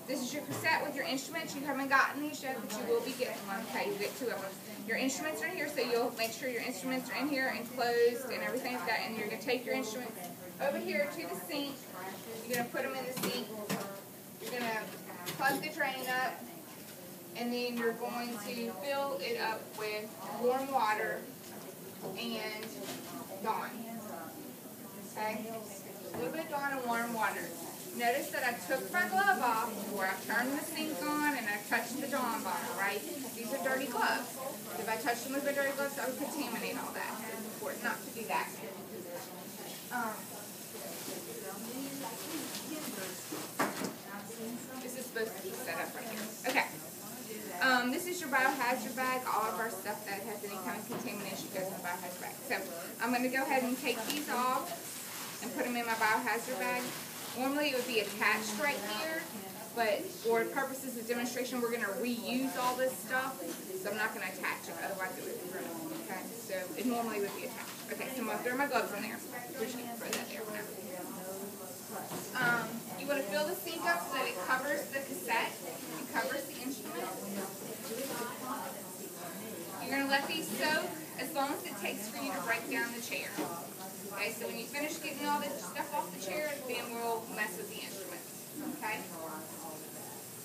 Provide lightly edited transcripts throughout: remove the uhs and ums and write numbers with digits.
This is your cassette with your instruments. You haven't gotten these yet, but you will be getting one. Okay, you get 2 of them. Your instruments are in here, so you'll make sure your instruments are in here and closed and everything like that. And you're going to take your instruments over here to the sink. You're going to put them in the sink. You're going to plug the drain up. And then you're going to fill it up with warm water and Dawn. Okay? A little bit of Dawn and warm water. Notice that I took my glove off before I turned the sink on and I touched the Dawn bottle, right? These are dirty gloves. If I touched them with my dirty gloves, I would contaminate all that. So it's important not to do that. This is supposed to be set up right here. Okay. This is your biohazard bag. All of our stuff that has any kind of contamination goes in the biohazard bag. So I'm going to go ahead and take these off and put them in my biohazard bag. Normally it would be attached right here, but for purposes of demonstration, we're going to reuse all this stuff. So I'm not going to attach it, otherwise it would be ruined. Okay, so it normally would be attached. Okay, so I'm going to throw my gloves in there. We're just going to throw that there for now. You want to fill the sink up so that it covers the cassette and covers the instrument. You're going to let these soak as long as it takes for you to break down the chair. Okay, so when you finish getting all this stuff off the chair, then we'll mess with the instruments. Okay?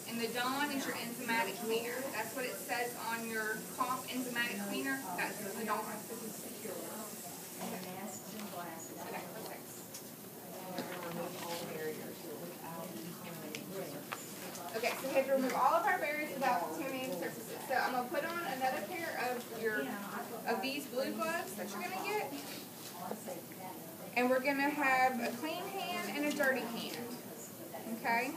And the Dawn is your enzymatic cleaner. That's what it says on your cough enzymatic cleaner. That's the Dawn. Okay, so we have to remove all of our barriers without contaminating surfaces. So I'm going to put on another pair of these blue gloves that you're going to get. And we're going to have a clean hand and a dirty hand. Okay?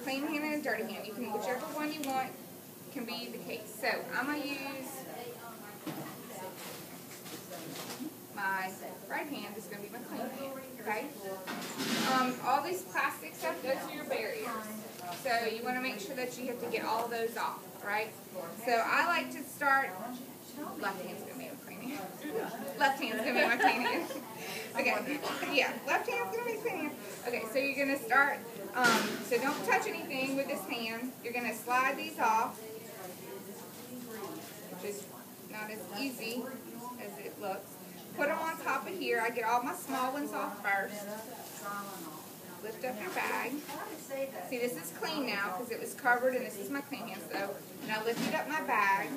Clean hand and a dirty hand. You can, whichever one you want can be the case. So I'm going to use my right hand is going to be my clean hand. Okay? All this plastic stuff goes to your barriers. So you want to make sure that you have to get all those off, right? So I like to start, left hand's going to be my clean hand. Left hand's going to be my clean hand. Okay, yeah, left hand's going to be clean hand. Okay, so you're going to start, so don't touch anything with this hand. You're going to slide these off, which is not as easy as it looks. Put them on top of here. I get all my small ones off first. Lift up your bag. See, this is clean now because it was covered, and this is my clean hand. So now lifted up my bag.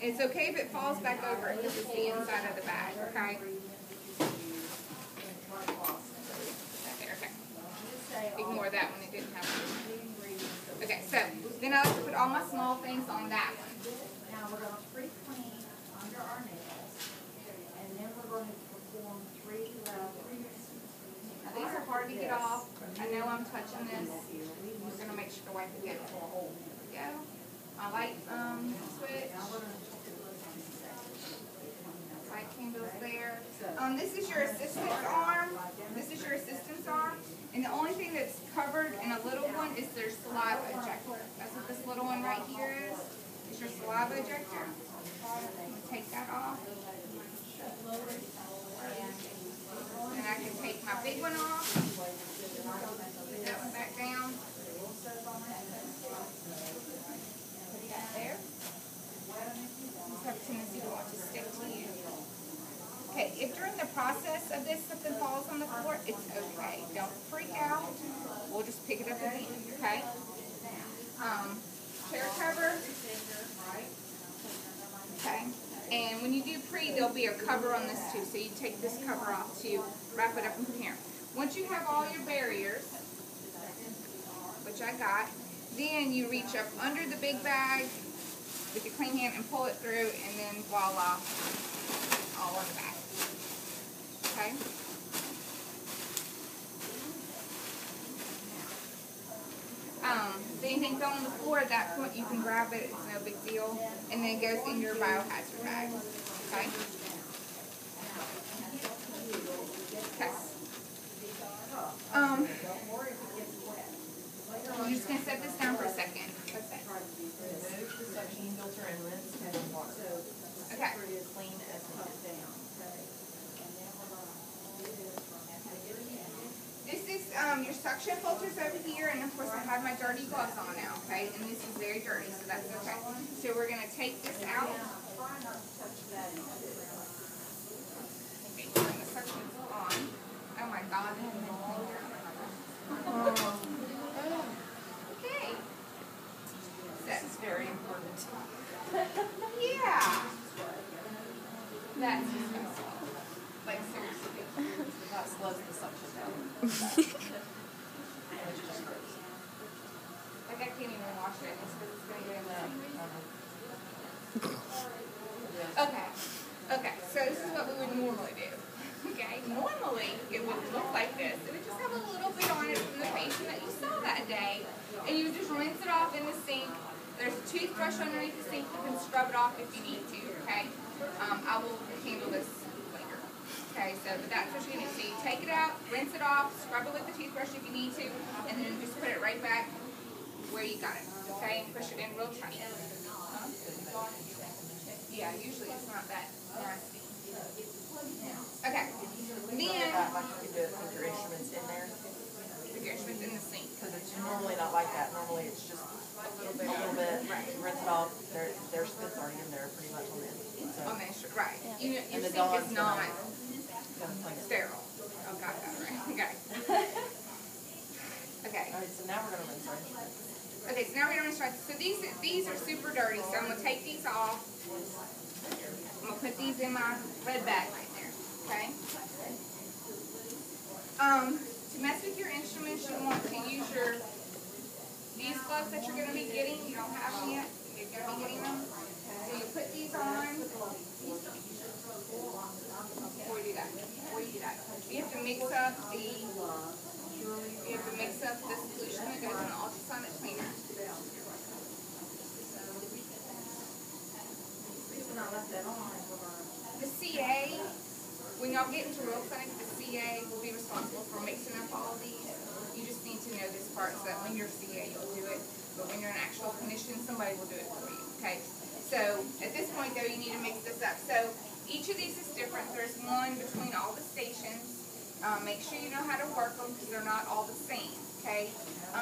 It's okay if it falls back over because it's the inside of the bag, okay? Okay. Ignore that one, it didn't have one. Okay, so then I like to put all my small things on that one. Now we're going to pre-clean under our nails, and then we're going to perform 3 Now these are hard to get off. I know I'm touching this. I'm just going to make sure to wipe it down. There we go. My light switch. Light candles there. This is your assistant's arm. This is your assistant's arm. And the only thing that's covered in a little one is their saliva ejector. That's what this little one right here is. It's your saliva ejector. I'm going to take that off. And I can take my big one off. Put that one back down. Put that there. These have a tendency to want to stick to you. Okay, if during the process of this something falls on the floor, it's okay. Don't freak out. We'll just pick it up again, okay? Chair cover. Okay. And when you do pre, there'll be a cover on this too. So you take this cover off to wrap it up and put here. Once you have all your barriers, which I got, then you reach up under the big bag with your clean hand and pull it through, and then voila, all on the back. Okay? If anything fell on the floor at that point, you can grab it, it's no big deal, and then it goes in your biohazard bag. Okay? Okay. I'm just going to set this down for a second. What's that? Remove the suction filter and rinse with water. Okay. Clean as possible. This is your suction filter's over here, and of course I have my dirty gloves on now, okay? And this is very dirty, so that's okay. So we're going to take this out. Okay, turn the suction on. Oh my God, I haven't been cleaned out. Okay. This is very important. Yeah. That's disgusting. Like, seriously. That slows the suction down. Like, I can't even wash it. It's because it's going to get in there. Okay. Okay, so this is what we would normally do. Okay, normally it would look like this. It would just have a little bit on it from the basin that you saw that day. And you would just rinse it off in the sink. There's a toothbrush underneath the sink. You can scrub it off if you need to, okay? I will handle this later. Okay, so but that's what you're going to see. Take it out, rinse it off, scrub it with the toothbrush if you need to, and then just put it right back where you got it, okay? And push it in real tight. Yeah, usually it's not that nasty. Okay. Then, Like you do it with your instruments in there. with your instruments in the sink. Because it's normally not like that. Normally it's just a little bit. Right. You rinse it off. Their spit's already in there pretty much on the end. So. On the right. Your And the sink is dog's not sterile. Oh, got that right. Okay. Okay. Alright, so now we're going to rinse our instruments. Okay, so now we're going to start. So these are super dirty, so I'm going to take these off. I'm going to put these in my red bag right there, okay? To mess with your instruments, you want to use these gloves that you're going to be getting. You don't have them yet. You're going to be getting them. So you put these on. Before you do that, you have to mix up the solution that goes in the ultrasonic cleaner. The CA, when y'all get into real clinic, the CA will be responsible for mixing up all of these. You just need to know this part so that when you're CA, you'll do it. But when you're an actual clinician, somebody will do it for you, okay? So at this point, though, you need to mix this up. So each of these is different. There's one between all the stations. Make sure you know how to work them because they're not all the same, okay?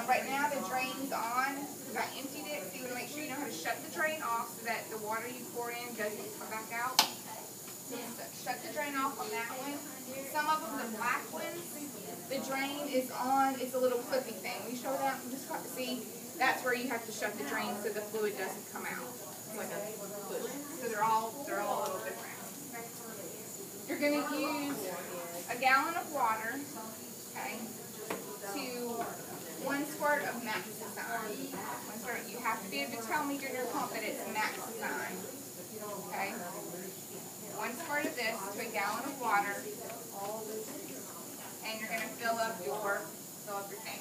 Right now, the drain's on because I emptied it. So you want to make sure you know how to shut the drain off so that the water you pour in doesn't come back out. So shut the drain off on that one. Some of them, the black ones, the drain is on. It's a little clippy thing. Will you show that? Just see, that's where you have to shut the drain so the fluid doesn't come out. It's like a push. So they're all a little different. You're going to use a gallon of water, okay, to 1 squirt of Maxazine. You have to be able to tell me during your pump that it's Maxazine, okay? 1 squirt of this to a gallon of water, and you're going to fill up your tank.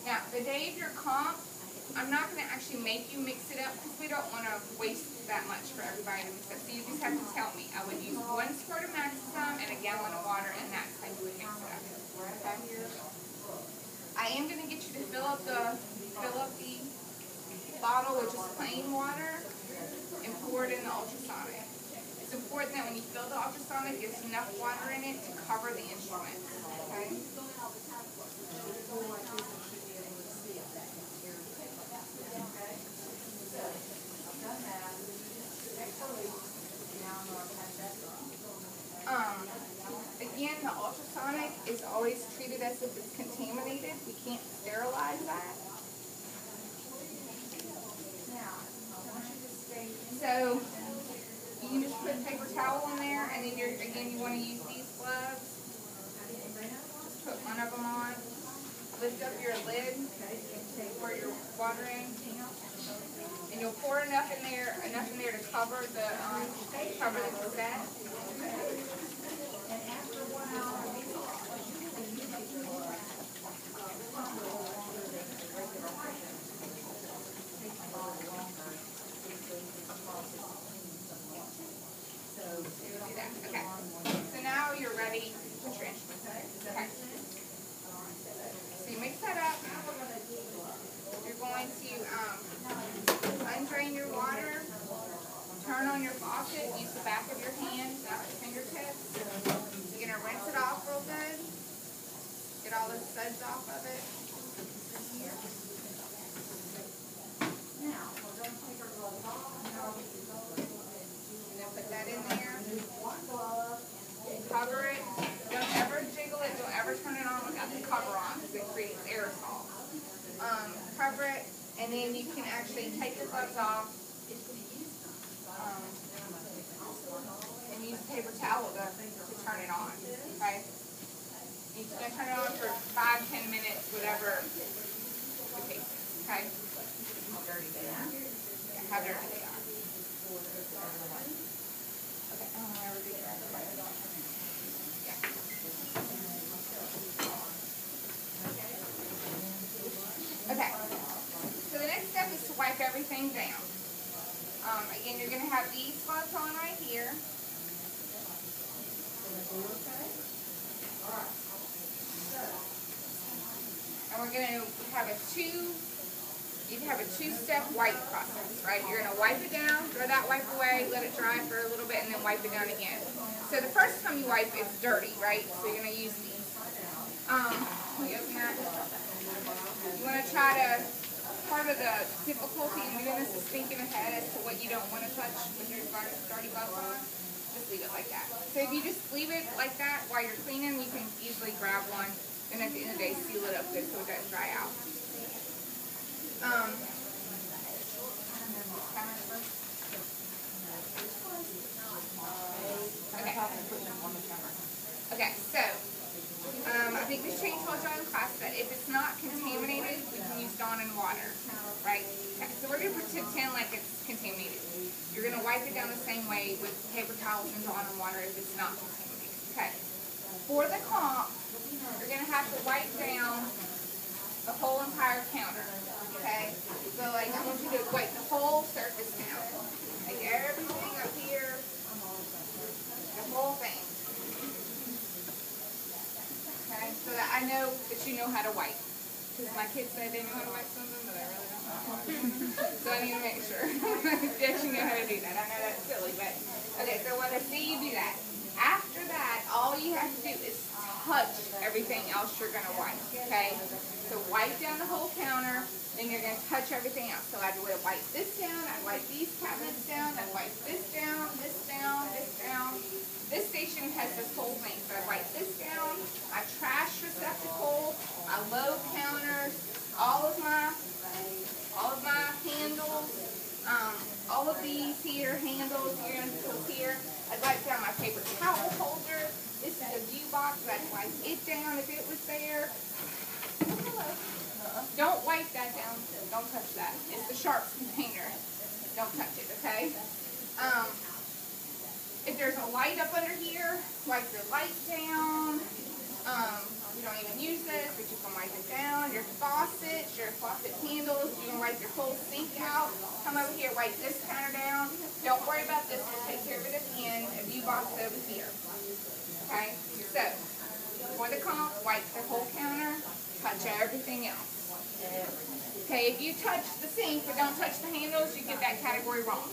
Now, the day of your comp, I'm not going to actually make you mix it up because we don't want to waste that much for everybody to mix up. So you just have to tell me. I would use 1 squirt of Maxazine and a gallon of water, and that's how you would mix it up. Okay? I am going to get you to fill up the bottle with just plain water and pour it in the ultrasonic. It's important that when you fill the ultrasonic, there's enough water in it to cover the instrument. Okay? Again, the ultrasonic is always treated as if it's contaminated. We can't sterilize that. So you can just put a paper towel in there, and then you want to use these gloves. Just put one of them on. Lift up your lid, pour your water in, and you'll pour enough in there to cover the cassette. Okay. So now you're ready to put your instruments in. Okay. So you mix that up. You're going to undrain your water, turn on your faucet. faucet, use the back of your hand, not your fingertips. You're going to rinse it off real good. Get all the suds off of it. Now, we're going to take our gloves off. And then put that in there. One glove. Cover it. Don't ever jiggle it. Don't ever turn it on without the cover on because it creates aerosol. Cover it, and then you can actually take your gloves off and use a paper towel to turn it on. Okay? You're just going to turn it on for 5-10 minutes, whatever the case is. Okay? How dirty they are. Yeah, how dirty they are. Okay, I don't know where we are. Okay, so the next step is to wipe everything down. Again, you're going to have these gloves on right here. And we're going to have a two-step wipe process, right? You're going to wipe it down, throw that wipe away, let it dry for a little bit, and then wipe it down again. So the first time you wipe, it's dirty, right? So you're going to use these. Can you open that? You want to try to, part of the difficulty in doing this is thinking ahead as to what you don't want to touch with your dirty gloves on. Just leave it like that. So if you just leave it like that while you're cleaning, you can easily grab one and at the end of the day seal it up good so it doesn't dry out. Okay, so I think this change told y'all in class that if it's not contaminated, we can use Dawn and water, right? Okay, so we're going to pretend like it's contaminated. You're going to wipe it down the same way with paper towels and Dawn and water if it's not contaminated. Okay. For the comp, you're going to have to wipe down the whole entire counter. Okay? So like I want you to wipe the whole surface down. Like everything up here, the whole thing. Okay? So that I know that you know how to wipe. Because my kids say they know how to wipe something, but I really don't know how to wipe. So I need to make sure that you know how to do that. I know that's silly, but okay, so when I see you do that, after that, all you have to do is touch everything else you're going to wipe, okay? So wipe down the whole counter, then you're going to touch everything else. So I'd wipe this down, I'd wipe these cabinets down, I'd wipe this down, this down, this down. This station has this whole thing. So I wipe this down, my trash receptacle, my low counters, all of my handles, all of these here handles, you're going to put here. I'd wipe down my paper towel holder. This is a view box. I'd wipe it down if it was there. Don't wipe that down. Don't touch that. It's the sharps container. Don't touch it, okay? If there's a light up under here, wipe your light down. You don't even use this, but you can wipe it down. Your faucets, your faucet handles, you can wipe your whole sink out. Come over here, wipe this counter down. Don't worry about this, we'll take care of it at the end. A view box over here. Okay? So, for the comp, wipe the whole counter, touch everything else. Okay, if you touch the sink but don't touch the handles, you get that category wrong.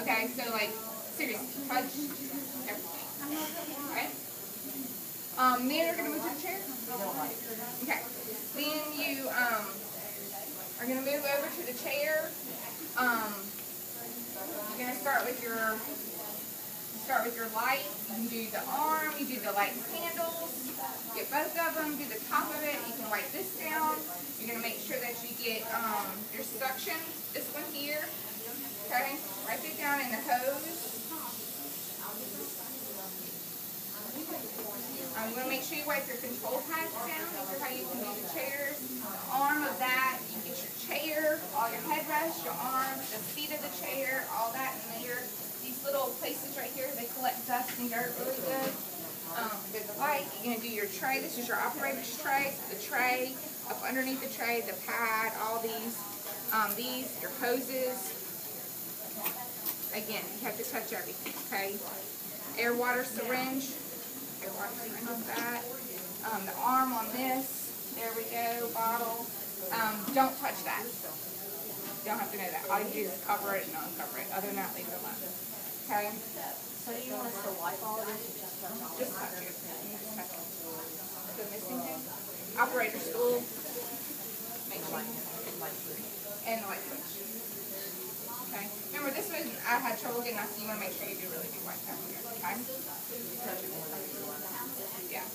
Okay, so like, seriously, touch everything. Okay? Then we're going to move to the chair. Okay. Then you are going to move over to the chair. You're going to start with your light. You can do the arm, you do the light handles. Get both of them, do the top of it. You can wipe this down. You're going to make sure that you get your suction, this one here. Okay? Wipe it down in the hose. I'm going to make sure you wipe your control pads down. This is how you can do the chairs. The arm of that, you get your chair, all your headrests, your arms, the seat of the chair, all that in there. These little places right here, they collect dust and dirt really good. There's the light. You're going to do your tray. This is your operator's tray. So the tray, up underneath the tray, the pad, all these, your hoses. Again, you have to touch everything, okay? Air water syringe. Air water syringe with that. The arm on this. There we go. Bottle. Don't touch that. don't have to know that. All you do is cover it and uncover it. Other than that, leave it alone. Okay? So do you want us to wipe all of this or just touch all of Just it? touch it. Just touch it. The missing thing? Operator stool. Make sure. And the light switch. Okay? Remember, this one I had trouble getting out, so you want to make sure you do really do wipe that one here. Okay? Yeah.